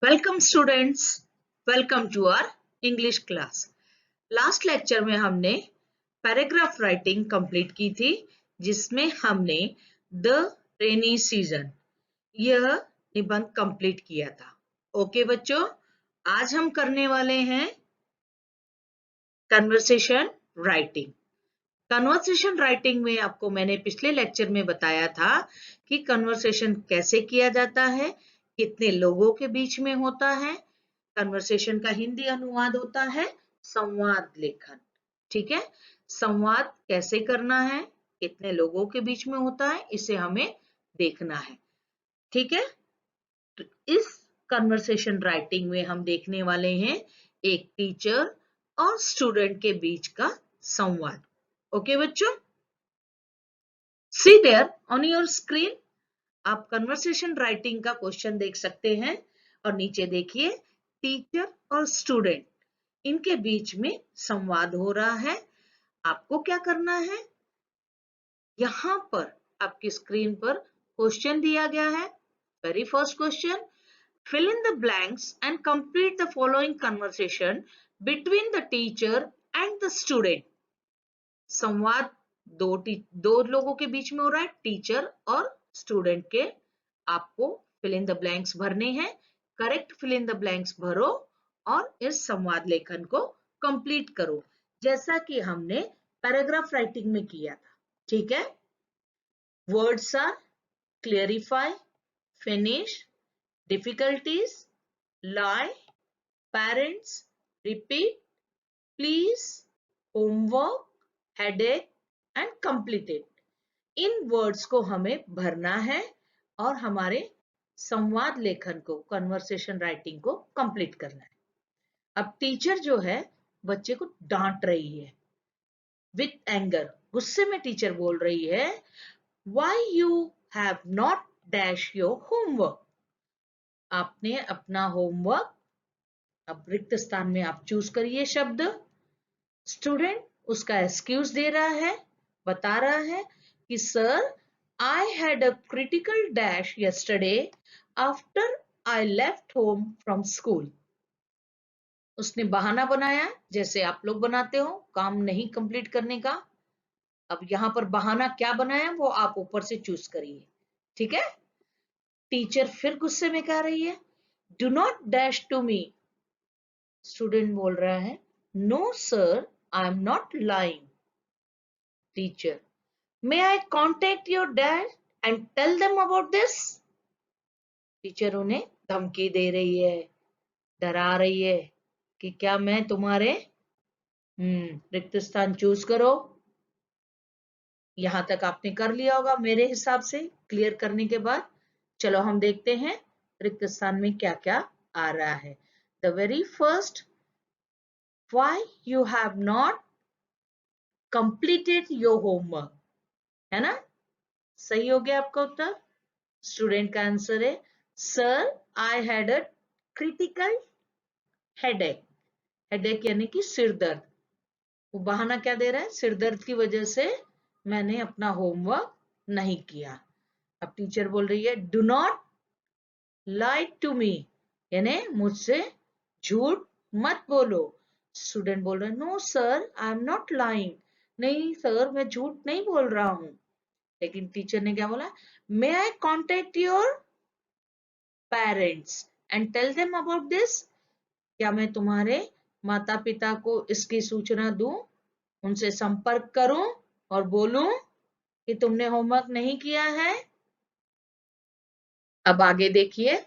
Welcome students, welcome to our English class. Last lecture में हमने paragraph writing complete की थी, जिसमें हमने द रेनी सीजन यह निबंध कंप्लीट किया था। ओके बच्चों, आज हम करने वाले हैं कन्वर्सेशन राइटिंग। कन्वर्सेशन राइटिंग में आपको मैंने पिछले लेक्चर में बताया था कि कन्वर्सेशन कैसे किया जाता है, कितने लोगों के बीच में होता है। कन्वर्सेशन का हिंदी अनुवाद होता है संवाद लेखन। ठीक है, संवाद कैसे करना है, कितने लोगों के बीच में होता है, इसे हमें देखना है। ठीक है, तो इस कन्वर्सेशन राइटिंग में हम देखने वाले हैं एक टीचर और स्टूडेंट के बीच का संवाद। ओके बच्चों, सी देयर ऑन योर स्क्रीन आप कन्वर्सेशन राइटिंग का क्वेश्चन देख सकते हैं और नीचे देखिए टीचर और स्टूडेंट, इनके बीच में संवाद हो रहा है। आपको क्या करना है, यहां पर आपकी स्क्रीन पर क्वेश्चन दिया गया है। Very first question, fill in the blanks and complete the following conversation between the teacher and the student. संवाद दो लोगों के बीच में हो रहा है, टीचर और स्टूडेंट के। आपको फिल इन द ब्लैंक्स भरने हैं, correct fill in the blanks भरो और इस संवाद लेखन को कंप्लीट करो, जैसा कि हमने पैराग्राफ राइटिंग में किया था। ठीक है, words are clarify, finish, difficulties, lie, parents, repeat, please, homework, headache and completed। इन वर्ड्स को हमें भरना है और हमारे संवाद लेखन को, कन्वर्सेशन राइटिंग को कंप्लीट करना है। अब टीचर जो है बच्चे को डांट रही है विथ एंगर, गुस्से में टीचर बोल रही है, why you have not dash your homework। आपने अपना होमवर्क, अब रिक्त स्थान में आप चूज करिए शब्द। स्टूडेंट उसका एक्सक्यूज दे रहा है, बता रहा है कि sir I had a critical dash yesterday after I left home from school. उसने बहाना बनाया, जैसे आप लोग बनाते हो काम नहीं कंप्लीट करने का। अब यहां पर बहाना क्या बनाया वो आप ऊपर से चूज करिए। ठीक है, टीचर फिर गुस्से में कह रही है, do not dash to me. Student बोल रहा है, no sir I am not lying. Teacher, may I contact your dad and tell them about this? Teacher उन्हें धमकी दे रही है, डरा रही है कि क्या मैं तुम्हारे रिक्त स्थान चूज करो। यहां तक आपने कर लिया होगा मेरे हिसाब से। क्लियर करने के बाद चलो हम देखते हैं रिक्त स्थान में क्या क्या आ रहा है। The very first, why you have not completed your homework, है ना? सही हो गया आपका उत्तर। स्टूडेंट का आंसर है, sir I had a critical headache. Headache यानी कि सिर दर्द। वो बहाना क्या दे रहा है, सिर दर्द की वजह से मैंने अपना होमवर्क नहीं किया। अब टीचर बोल रही है, do not lie to me, यानी मुझसे झूठ मत बोलो। स्टूडेंट बोल रहे हैं, no sir I am not lying. नहीं सर मैं झूठ नहीं बोल रहा हूं। लेकिन टीचर ने क्या बोला, may I contact your parents and tell them about this. क्या मैं तुम्हारे माता पिता को इसकी सूचना दूं, उनसे संपर्क करूं और बोलूं कि तुमने होमवर्क नहीं किया है। अब आगे देखिए,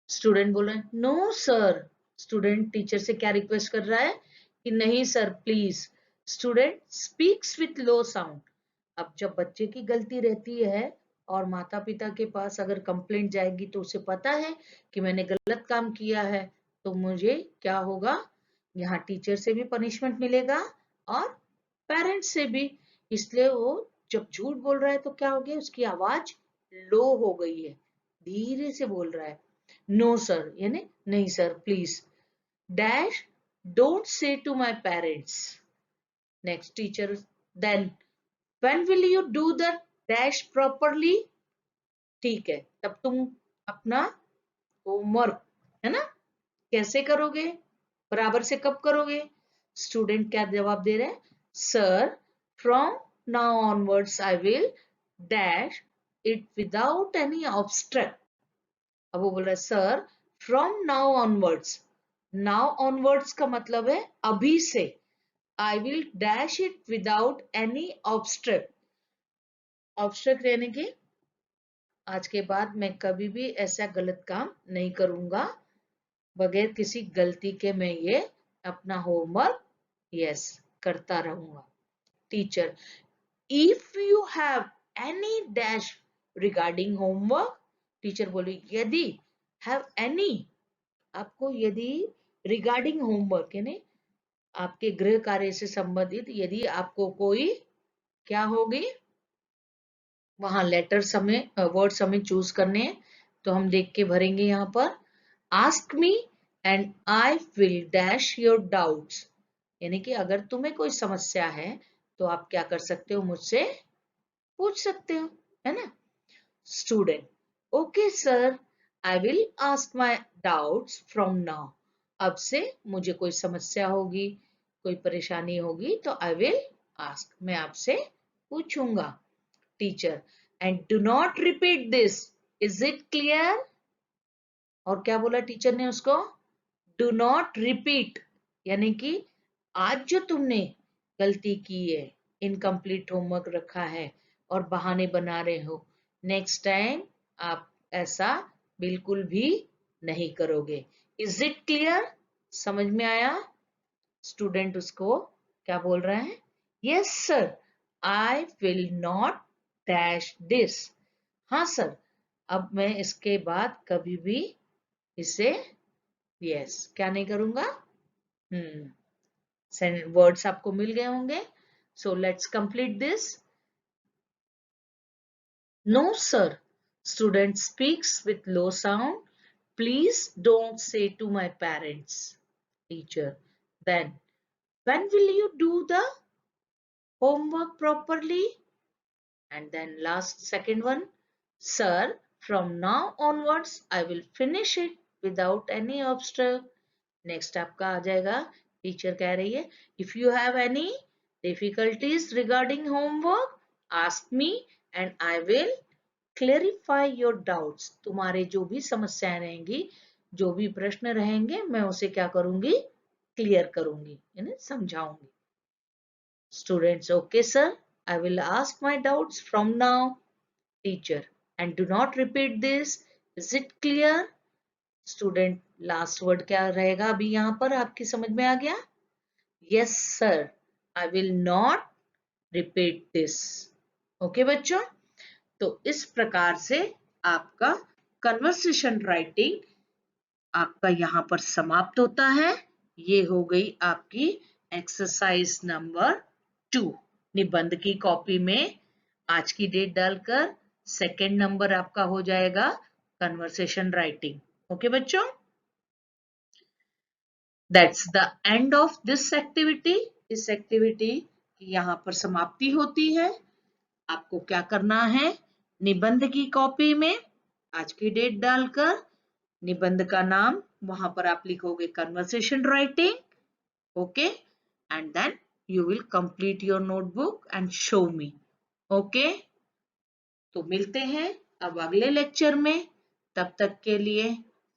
स्टूडेंट बोल रहे हैं, नो सर। स्टूडेंट टीचर से क्या रिक्वेस्ट कर रहा है कि नहीं sir please. Student speaks with low sound. अब जब बच्चे की गलती रहती है और माता पिता के पास अगर कंप्लेंट जाएगी तो उसे पता है कि मैंने गलत काम किया है, तो मुझे क्या होगा, यहाँ टीचर से भी पनिशमेंट मिलेगा और पेरेंट्स से भी। इसलिए वो जब झूठ बोल रहा है तो क्या हो गया, उसकी आवाज लो हो गई है, धीरे से बोल रहा है। नो सर यानी नहीं sir please, dash don't say to my parents. Next teacher, then when will you do the dash properly? ठीक है, तब तुम अपना होमवर्क, है ना? कैसे करोगे? बराबर से कब करोगे? स्टूडेंट क्या जवाब दे रहे हैं? Sir, from now onwards I will dash it without any obstruct. अब वो बोल रहा है sir, from now onwards. Now onwards का मतलब है अभी से। I will dash it without any obstruct. Obstruct यानी कि आज के बाद मैं कभी भी ऐसा गलत काम नहीं करूंगा, बगैर किसी गलती के मैं ये अपना होमवर्क यस करता रहूंगा। Teacher, if you have any dash regarding homework. Teacher बोली यदि, हैव एनी, आपको यदि रिगार्डिंग होमवर्क यानी आपके गृह कार्य से संबंधित यदि आपको कोई क्या होगी, वहां लेटर्स हमें वर्ड्स हमें चूज करने हैं, तो हम देख के भरेंगे यहाँ पर। Ask me and I will dash your doubts, यानी कि अगर तुम्हें कोई समस्या है तो आप क्या कर सकते हो, मुझसे पूछ सकते हो, है ना? Student, okay sir, I will ask my doubts from now. अब से मुझे कोई समस्या होगी, कोई परेशानी होगी तो आई विल आस्क, मैं आपसे पूछूंगा। Teacher, and do not repeat this, is it clear? और क्या बोला टीचर ने उसको? डू नॉट रिपीट, यानी कि आज जो तुमने गलती की है, इनकम्प्लीट होमवर्क रखा है और बहाने बना रहे हो, नेक्स्ट टाइम आप ऐसा बिल्कुल भी नहीं करोगे। Is it clear? समझ में आया? स्टूडेंट उसको क्या बोल रहे हैं? Yes sir, I will not dash this. हाँ सर, अब मैं इसके बाद कभी भी इसे यस क्या नहीं करूंगा। वर्ड्स आपको मिल गए होंगे, so let's complete this. No sir, student speaks with low sound, please don't say to my parents. Teacher, then when will you do the homework properly? And then last second one, sir, from now onwards I will finish it without any obstacle. Next आपका आ जाएगा, teacher कह रही है if you have any difficulties regarding homework ask me and I will clarify your doubts. तुम्हारे जो भी समस्याएं रहेंगी, जो भी प्रश्न रहेंगे, मैं उसे क्या करूंगी, क्लियर करूंगी, यानी समझाऊंगी। Students, okay sir, I will ask my doubts from now. Teacher, and do not repeat this. Is it clear? Student, last word क्या रहेगा अभी यहाँ पर, आपकी समझ में आ गया? Yes sir, I will not repeat this. Okay बच्चों, तो इस प्रकार से आपका कन्वर्सेशन राइटिंग आपका यहाँ पर समाप्त होता है। ये हो गई आपकी एक्सरसाइज नंबर 2। निबंध की कॉपी में आज की डेट डालकर सेकंड नंबर आपका हो जाएगा कन्वर्सेशन राइटिंग। ओके बच्चों, that's the end of this activity. इस एक्टिविटी की यहाँ पर समाप्ति होती है। आपको क्या करना है, निबंध की कॉपी में आज की डेट डालकर निबंध का नाम वहां पर आप लिखोगे conversation writing, okay, and then you will complete your notebook and show me. Okay, तो मिलते हैं अब अगले लेक्चर में, तब तक के लिए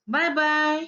बाय बाय।